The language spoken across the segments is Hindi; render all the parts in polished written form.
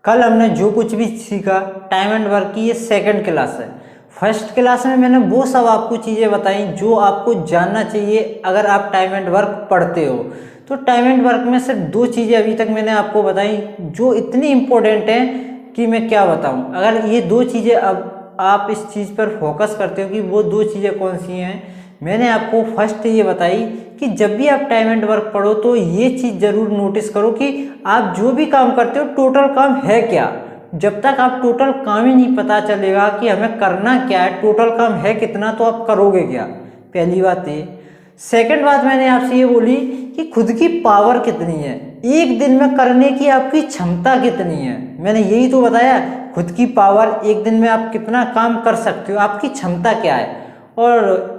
कल हमने जो कुछ भी सीखा टाइम एंड वर्क की, ये सेकंड क्लास है। फर्स्ट क्लास में मैंने वो सब आपको चीज़ें बताई जो आपको जानना चाहिए अगर आप टाइम एंड वर्क पढ़ते हो। तो टाइम एंड वर्क में सिर्फ दो चीज़ें अभी तक मैंने आपको बताई जो इतनी इम्पोर्टेंट हैं कि मैं क्या बताऊं। अगर ये दो चीज़ें अब आप इस चीज़ पर फोकस करते हो कि वो दो चीज़ें कौन सी हैं, मैंने आपको फर्स्ट ये बताई कि जब भी आप टाइम एंड वर्क पढ़ो तो ये चीज़ ज़रूर नोटिस करो कि आप जो भी काम करते हो टोटल काम है क्या। जब तक आप टोटल काम ही नहीं पता चलेगा कि हमें करना क्या है, टोटल काम है कितना, तो आप करोगे क्या। पहली बात ये। सेकंड बात मैंने आपसे ये बोली कि खुद की पावर कितनी है, एक दिन में करने की आपकी क्षमता कितनी है। मैंने यही तो बताया, खुद की पावर, एक दिन में आप कितना काम कर सकते हो, आपकी क्षमता क्या है। और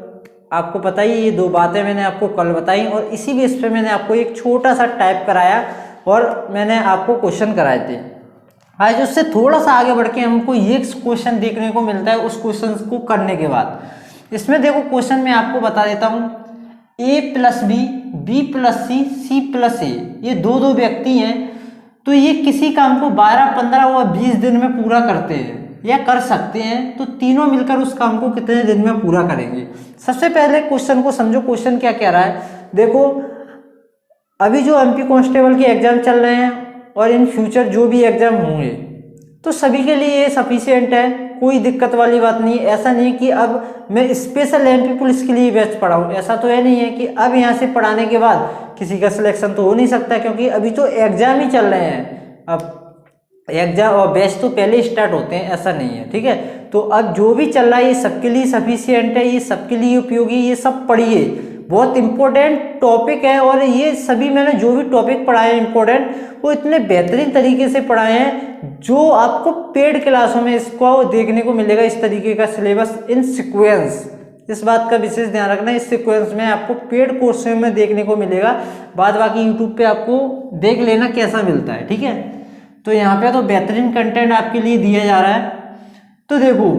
आपको पता ही ये दो बातें मैंने आपको कल बताई और इसी बेस पे मैंने आपको एक छोटा सा टाइप कराया और मैंने आपको क्वेश्चन कराए थे। आज उससे थोड़ा सा आगे बढ़ के हमको ये क्वेश्चन देखने को मिलता है उस क्वेश्चन को करने के बाद। इसमें देखो क्वेश्चन में आपको बता देता हूँ, a plus B plus C plus A, ये दो दो व्यक्ति हैं। तो ये किसी काम को 12, 15 व 20 दिन में पूरा करते हैं या कर सकते हैं। तो तीनों मिलकर उस काम को कितने दिन में पूरा करेंगे। सबसे पहले क्वेश्चन को समझो, क्वेश्चन क्या कह रहा है। देखो अभी जो एमपी कांस्टेबल के एग्जाम चल रहे हैं और इन फ्यूचर जो भी एग्जाम होंगे तो सभी के लिए ये सफिशिएंट है, कोई दिक्कत वाली बात नहीं है। ऐसा नहीं कि अब मैं स्पेशल एमपी पुलिस के लिए बैच पढ़ाऊँ, ऐसा तो है नहीं है कि अब यहाँ से पढ़ाने के बाद किसी का सिलेक्शन तो हो नहीं सकता, क्योंकि अभी तो एग्जाम ही चल रहे हैं। अब एग्जाम और बैच तो पहले स्टार्ट होते हैं, ऐसा नहीं है, ठीक है। तो अब जो भी चल रहा है ये सबके लिए सफिशिएंट है, ये सबके लिए उपयोगी, ये सब पढ़िए, बहुत इंपॉर्टेंट टॉपिक है। और ये सभी मैंने जो भी टॉपिक पढ़ाए हैं इंपॉर्टेंट, वो इतने बेहतरीन तरीके से पढ़ाए हैं जो आपको पेड क्लासों में इसको देखने को मिलेगा। इस तरीके का सिलेबस इन सिक्वेंस, इस बात का विशेष ध्यान रखना, इस सिक्वेंस में आपको पेड कोर्स में देखने को मिलेगा। बाद बाकी यूट्यूब पे आपको देख लेना कैसा मिलता है, ठीक है। तो यहाँ पे तो बेहतरीन कंटेंट आपके लिए दिया जा रहा है। तो देखो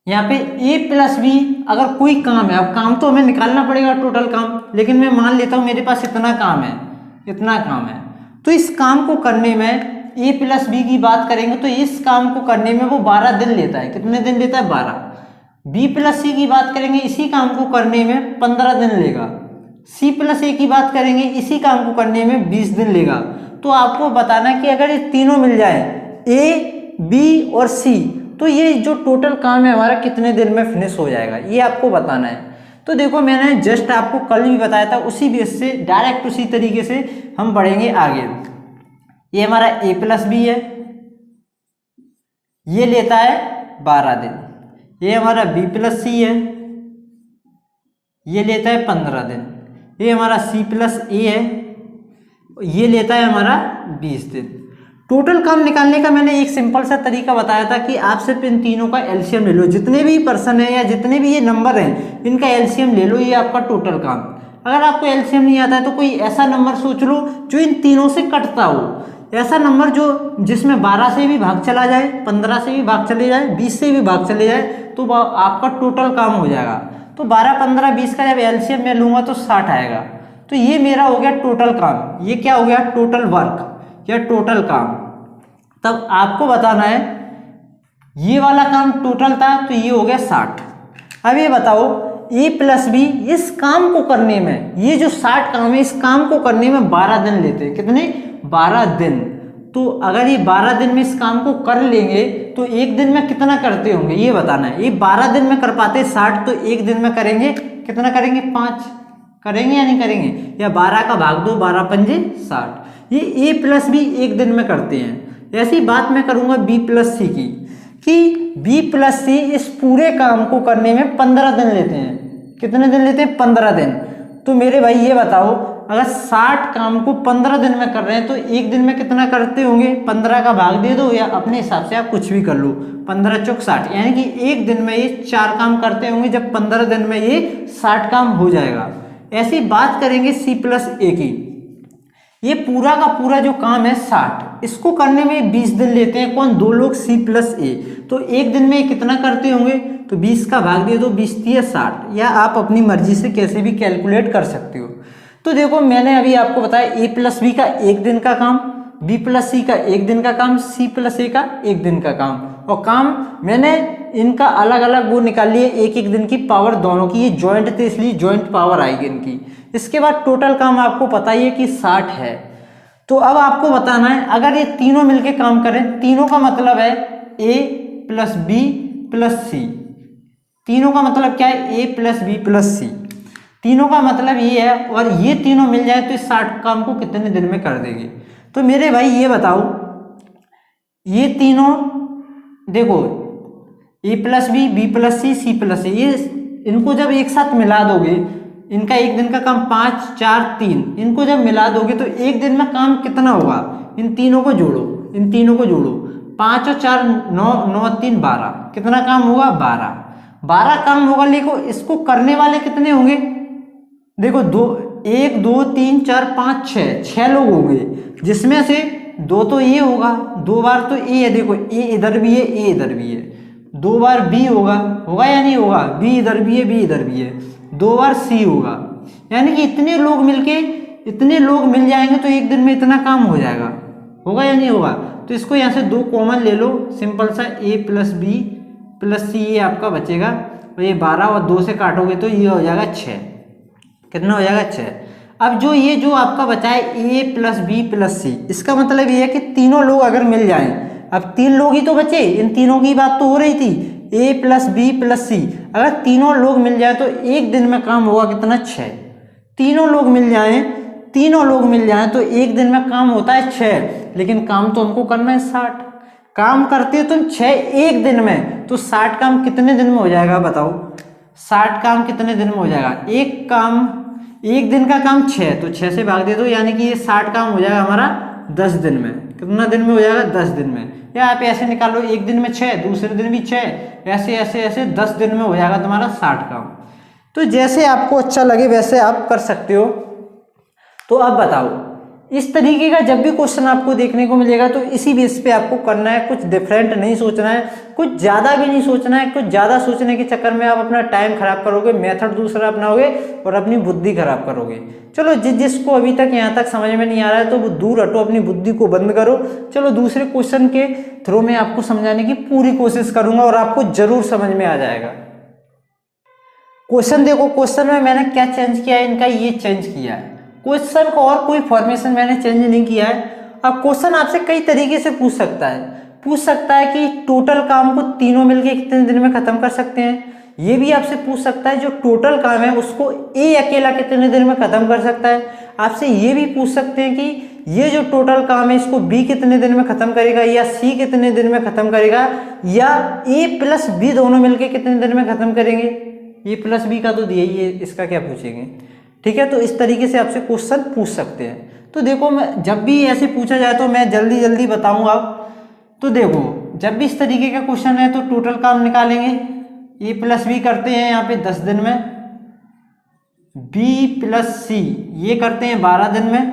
यहाँ पे a प्लस बी, अगर कोई काम है, अब काम तो हमें निकालना पड़ेगा टोटल काम, लेकिन मैं मान लेता हूँ मेरे पास इतना काम है, इतना काम है। तो इस काम को करने में a प्लस बी की बात करेंगे तो इस काम को करने में वो 12 दिन लेता है। कितने दिन लेता है? 12। बी प्लस सी की बात करेंगे, इसी काम को करने में 15 दिन लेगा। सी प्लस ए की बात करेंगे, इसी काम को करने में 20 दिन लेगा। तो आपको बताना कि अगर ये तीनों मिल जाए, ए, बी और सी, तो ये जो टोटल काम है हमारा कितने दिन में फिनिश हो जाएगा, ये आपको बताना है। तो देखो मैंने जस्ट आपको कल भी बताया था, उसी बेस से डायरेक्ट उसी तरीके से हम बढ़ेंगे आगे। ये हमारा ए प्लस बी है, ये लेता है 12 दिन। ये हमारा बी प्लस सी है, ये लेता है 15 दिन। ये हमारा सी प्लस ए है, ये लेता है हमारा 20 दिन। टोटल काम निकालने का मैंने एक सिंपल सा तरीका बताया था कि आप सिर्फ इन तीनों का एलसीएम ले लो, जितने भी पर्सन है या जितने भी ये नंबर हैं इनका एलसीएम ले लो, ये आपका टोटल काम। अगर आपको एलसीएम नहीं आता है तो कोई ऐसा नंबर सोच लो जो इन तीनों से कटता हो, ऐसा नंबर जो जिसमें 12 से भी भाग चला जाए, 15 से भी भाग चले जाए, 20 से भी भाग चले जाए, तो आपका टोटल काम हो जाएगा। तो 12, 15, 20 का जब एलसीएम मैं लूंगा तो 60 आएगा। तो ये मेरा हो गया टोटल काम, ये क्या हो गया? टोटल वर्क या टोटल काम। तब आपको बताना है ये वाला काम टोटल था तो ये हो गया 60। अब ये बताओ ए प्लस बी, इस काम को करने में, ये जो 60 काम है इस काम को करने में 12 दिन लेते हैं। कितने? 12 दिन। तो अगर ये 12 दिन में इस काम को कर लेंगे तो एक दिन में कितना करते होंगे ये बताना है। ये 12 दिन में कर पाते 60, तो एक दिन में करेंगे कितना? करेंगे 5। करेंगे या नहीं करेंगे? या 12 का भाग दो, 12 पंजे 60। ये ए प्लस बी एक दिन में करते हैं। ऐसी बात मैं करूंगा बी प्लस सी की, कि बी प्लस सी इस पूरे काम को करने में 15 दिन लेते हैं। कितने दिन लेते हैं? 15 दिन। तो मेरे भाई ये बताओ, अगर 60 काम को 15 दिन में कर रहे हैं तो एक दिन में कितना करते होंगे? 15 का भाग दे दो या अपने हिसाब से आप कुछ भी कर लो, 15 चौक 60, यानी कि एक दिन में ये 4 काम करते होंगे, जब 15 दिन में ये 60 काम हो जाएगा। ऐसी बात करेंगे सी प्लस ए की, ये पूरा का पूरा जो काम है 60, इसको करने में 20 दिन लेते हैं। कौन? दो लोग, सी प्लस ए। तो एक दिन में कितना करते होंगे? तो 20 का भाग दे दो, 20 3 60, या आप अपनी मर्जी से कैसे भी कैलकुलेट कर सकते हो। तो देखो मैंने अभी आपको बताया ए प्लस बी का एक दिन का काम, बी प्लस सी का एक दिन का काम, सी प्लस ए का एक दिन का काम, और काम मैंने इनका अलग अलग वो निकाल लिए, एक एक दिन की पावर दोनों की, ये जॉइंट थे इसलिए जॉइंट पावर आएगी इनकी। इसके बाद टोटल काम आपको पता ही है कि 60 है। तो अब आपको बताना है अगर ये तीनों मिलके काम करें, तीनों का मतलब है ए प्लस बी प्लस सी, तीनों का मतलब क्या है, ए प्लस बी प्लस सी, तीनों का मतलब ये है, और ये तीनों मिल जाए तो इस 60 काम को कितने दिन में कर देंगे। तो मेरे भाई ये बताओ, ये तीनों देखो ए plus B, B plus C, C plus A, ये इनको जब एक साथ मिला दोगे, इनका एक दिन का काम 5 4 3, इनको जब मिला दोगे तो एक दिन में काम कितना होगा, इन तीनों को जोड़ो, इन तीनों को जोड़ो, 5 और 4 9, 9 3 12, कितना काम होगा 12 काम होगा। देखो इसको करने वाले कितने होंगे, देखो 1 2 3 4 5 6 लोग होंगे, जिसमें से 2 तो ये होगा, 2 बार तो ए है, देखो ए इधर भी है, ए इधर भी है, 2 बार बी होगा या नहीं होगा, बी इधर भी है, बी इधर भी है, 2 बार सी होगा, यानी कि इतने लोग मिलके, इतने लोग मिल जाएंगे तो एक दिन में इतना काम हो जाएगा, होगा या नहीं होगा। तो इसको यहाँ से 2 कॉमन ले लो, सिंपल सा ए प्लस बी प्लस सी ये आपका बचेगा, और ये 12 और 2 से काटोगे तो ये हो जाएगा 6, कितना हो जाएगा 6। अब जो ये जो आपका बचा है ए प्लस बी प्लस सी, इसका मतलब ये है कि तीनों लोग अगर मिल जाएं, अब 3 लोग ही तो बचे, इन तीनों की बात तो हो रही थी, ए प्लस बी प्लस सी, अगर तीनों लोग मिल जाए तो एक दिन में काम होगा कितना 6, तीनों लोग मिल जाएं, तीनों लोग मिल जाएं तो एक दिन में काम होता है 6, लेकिन काम तो हमको करना है 60, काम करते हो तुम 6 एक दिन में, तो 60 काम कितने दिन में हो जाएगा बताओ, 60 काम कितने दिन में हो जाएगा, एक काम, एक दिन का काम 6, तो 6 से भाग दे दो, यानी कि ये 60 काम हो जाएगा हमारा 10 दिन में, कितना दिन में हो जाएगा 10 दिन में, या आप ऐसे निकालो, एक दिन में 6, दूसरे दिन भी 6, ऐसे ऐसे ऐसे 10 दिन में हो जाएगा तुम्हारा 60 काम। तो जैसे आपको अच्छा लगे वैसे आप कर सकते हो। तो अब बताओ, इस तरीके का जब भी क्वेश्चन आपको देखने को मिलेगा तो इसी बेस पे आपको करना है, कुछ डिफरेंट नहीं सोचना है, कुछ ज़्यादा भी नहीं सोचना है, कुछ ज़्यादा सोचने के चक्कर में आप अपना टाइम खराब करोगे, मेथड दूसरा अपनाओगे और अपनी बुद्धि खराब करोगे। चलो जिसको अभी तक यहाँ तक समझ में नहीं आ रहा है तो वो दूर हटो, अपनी बुद्धि को बंद करो। चलो दूसरे क्वेश्चन के थ्रू में आपको समझाने की पूरी कोशिश करूंगा और आपको जरूर समझ में आ जाएगा। क्वेश्चन देखो, क्वेश्चन में मैंने क्या चेंज किया है, इनका ये चेंज किया है, क्वेश्चन को और कोई फॉर्मेशन मैंने चेंज नहीं किया है। अब क्वेश्चन आपसे कई तरीके से पूछ सकता है कि टोटल काम को तीनों मिलके कितने दिन में खत्म कर सकते हैं, ये भी आपसे पूछ सकता है जो टोटल काम है उसको ए अकेला कितने दिन में खत्म कर सकता है। आपसे ये भी पूछ सकते हैं कि ये जो टोटल काम है इसको बी कितने दिन में खत्म करेगा, या सी कितने दिन में खत्म करेगा, या ए प्लस बी दोनों मिलके कितने दिन में खत्म करेंगे। ए प्लस बी का तो दिया ही है, इसका क्या पूछेंगे, ठीक है। तो इस तरीके से आपसे क्वेश्चन पूछ सकते हैं। तो देखो मैं जब भी ऐसे पूछा जाए तो मैं जल्दी जल्दी बताऊंगा। तो देखो जब भी इस तरीके का क्वेश्चन है तो टोटल काम निकालेंगे, ए प्लस बी करते हैं यहाँ पे 10 दिन में, बी प्लस सी ये करते हैं 12 दिन में,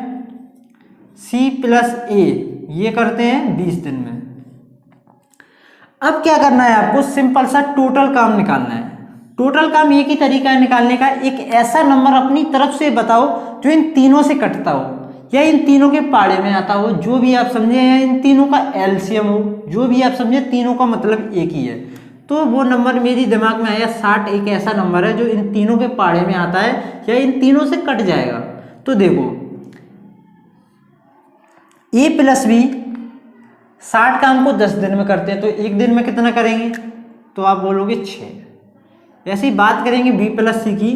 सी प्लस ए ये करते हैं 20 दिन में। अब क्या करना है आपको, सिंपल सा टोटल काम निकालना है। टोटल काम एक ही तरीका है निकालने का, एक ऐसा नंबर अपनी तरफ से बताओ जो इन तीनों से कटता हो या इन तीनों के पाड़े में आता हो, जो भी आप समझे, या इन तीनों का एलसीएम हो, जो भी आप समझे, तीनों का मतलब एक ही है। तो वो नंबर मेरी दिमाग में आया 60 एक ऐसा नंबर है जो इन तीनों के पाड़े में आता है या इन तीनों से कट जाएगा। तो देखो ए प्लस बी 60 काम को 10 दिन में करते हैं, तो एक दिन में कितना करेंगे, तो आप बोलोगे 6। ऐसी बात करेंगे बी प्लस सी की,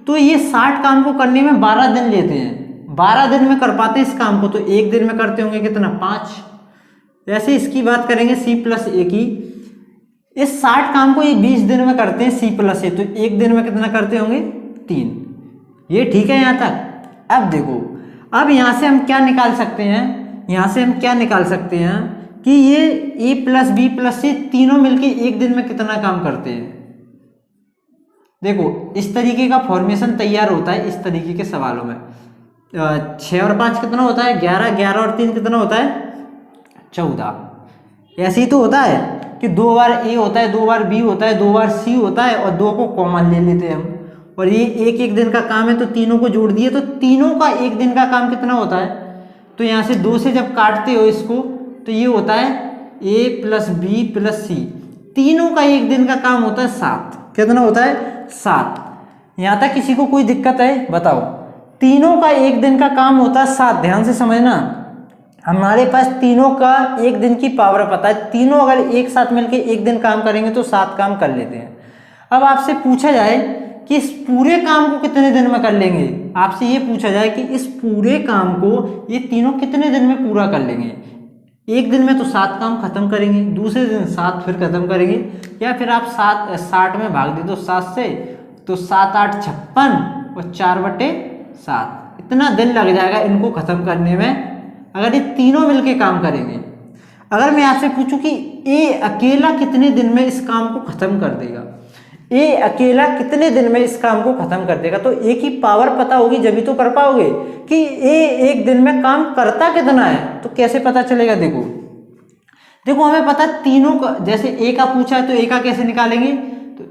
तो ये 60 काम को करने में 12 दिन लेते हैं, 12 दिन में कर पाते हैं इस काम को, तो एक दिन में करते होंगे कितना 5। ऐसे इसकी बात करेंगे सी प्लस ए की, इस 60 काम को ये 20 दिन में करते हैं सी प्लस ए, तो एक दिन में कितना करते होंगे 3। ये ठीक है यहाँ तक। अब देखो, अब यहाँ से हम क्या निकाल सकते हैं, यहाँ से हम क्या निकाल सकते हैं कि ये ए प्लस बी प्लस सी तीनों मिलके एक दिन में कितना काम करते हैं। देखो इस तरीके का फॉर्मेशन तैयार होता है इस तरीके के सवालों में। 6 और 5 कितना होता है 11, 11 और 3 कितना होता है 14। ऐसे ही तो होता है कि 2 बार ए होता है, 2 बार बी होता है, 2 बार सी होता है और 2 को कॉमन ले लेते हैं हम, और ये एक एक दिन का काम है तो तीनों को जोड़ दिए, तो तीनों का एक दिन का काम कितना होता है, तो यहाँ से 2 से जब काटते हो इसको तो ये होता है a प्लस बी प्लस सी, तीनों का एक दिन का काम होता है 7। कितना होता है? 7। यहाँ तक किसी को कोई दिक्कत है बताओ? तीनों का एक दिन का काम होता है 7। ध्यान से समझना, हमारे पास तीनों का एक दिन की पावर पता है, तीनों अगर एक साथ मिलके एक दिन काम करेंगे तो 7 काम कर लेते हैं। अब आपसे पूछा जाए कि इस पूरे काम को कितने दिन में कर लेंगे, आपसे ये पूछा जाए कि इस पूरे काम को ये तीनों कितने दिन में पूरा कर लेंगे। एक दिन में तो 7 काम खत्म करेंगे, दूसरे दिन 7 फिर खत्म करेंगे, या फिर आप 60 में भाग दे दो 7 से, तो 7 8 56 और 4/7 इतना दिन लग जाएगा इनको खत्म करने में, अगर ये तीनों मिलके काम करेंगे। अगर मैं आपसे पूछूं कि ए अकेला कितने दिन में इस काम को खत्म कर देगा, ए अकेला कितने दिन में इस काम को खत्म कर देगा, तो ए की पावर पता होगी जब तो कर पाओगे कि ए एक दिन में काम करता कितना है। तो कैसे पता चलेगा? देखो हमें पता है तीनों का, जैसे ए का पूछा है तो ए का कैसे निकालेंगे, तो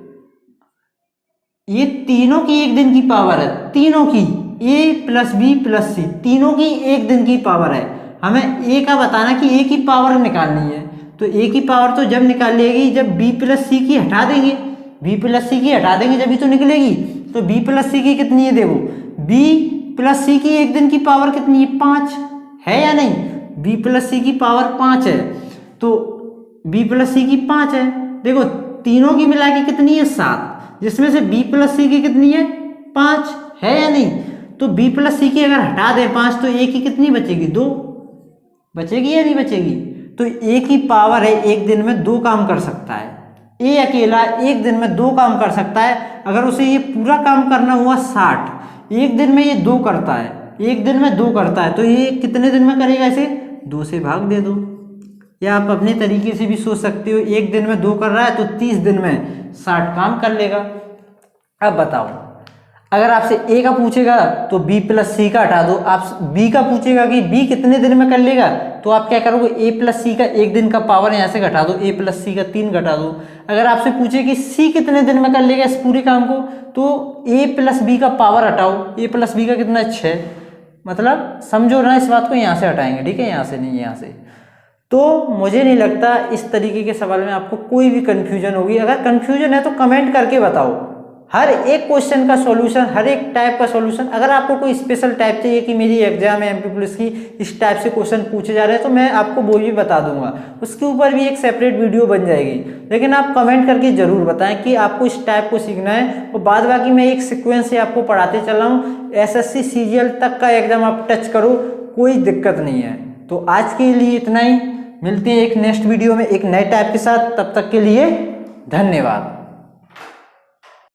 ये तीनों की एक दिन की पावर है, तीनों की ए प्लस बी प्लस सी, तीनों की एक दिन की पावर है। हमें ए का बताना कि ए की पावर निकालनी है, तो ए की पावर तो जब निकाल लेगी जब बी प्लस सी की हटा देंगे, बी प्लस सी की हटा देंगे जब ही तो निकलेगी। तो बी प्लस सी की कितनी है? देखो बी प्लस सी की एक दिन की पावर कितनी है? 5 है या नहीं? बी प्लस सी की पावर 5 है, तो बी प्लस सी की 5 है। देखो तीनों की मिला के कितनी है? 7, जिसमें से बी प्लस सी की कितनी है? 5 है या नहीं? तो बी प्लस सी की अगर हटा दें 5 तो ए की कितनी बचेगी? 2 बचेगी या नहीं बचेगी? तो ए की पावर है एक दिन में 2 काम कर सकता है, ए अकेला एक दिन में 2 काम कर सकता है। अगर उसे ये पूरा काम करना हुआ 60, एक दिन में ये 2 करता है, एक दिन में 2 करता है, तो ये कितने दिन में करेगा? इसे 2 से भाग दे दो, या आप अपने तरीके से भी सोच सकते हो, एक दिन में 2 कर रहा है तो 30 दिन में 60 काम कर लेगा। अब बताओ, अगर आपसे ए का पूछेगा तो बी प्लस सी का हटा दो, आप बी का पूछेगा कि बी कितने दिन में कर लेगा, तो आप क्या करोगे? ए प्लस सी का एक दिन का पावर यहाँ से घटा दो, ए प्लस सी का 3 घटा दो। अगर आपसे पूछे कि सी कितने दिन में कर लेगा इस पूरे काम को, तो ए प्लस बी का पावर हटाओ, ए प्लस बी का कितना? 6। मतलब समझो ना इस बात को, यहाँ से हटाएंगे, ठीक है, यहाँ से नहीं, यहाँ से। तो मुझे नहीं लगता इस तरीके के सवाल में आपको कोई भी कंफ्यूजन होगी। अगर कंफ्यूजन है तो कमेंट करके बताओ, हर एक क्वेश्चन का सॉल्यूशन, हर एक टाइप का सॉल्यूशन। अगर आपको कोई स्पेशल टाइप चाहिए कि मेरी एग्जाम है एमपी पुलिस की, इस टाइप से क्वेश्चन पूछे जा रहे हैं, तो मैं आपको वो भी बता दूंगा, उसके ऊपर भी एक सेपरेट वीडियो बन जाएगी। लेकिन आप कमेंट करके जरूर बताएं कि आपको इस टाइप को सीखना है, और बाद बाकी मैं एक सीक्वेंस से आपको पढ़ाते चल रहा हूँ। एसएससी सीजीएल तक का एग्जाम आप टच करो, कोई दिक्कत नहीं है। तो आज के लिए इतना ही, मिलते हैं एक नेक्स्ट वीडियो में एक नए टाइप के साथ, तब तक के लिए धन्यवाद।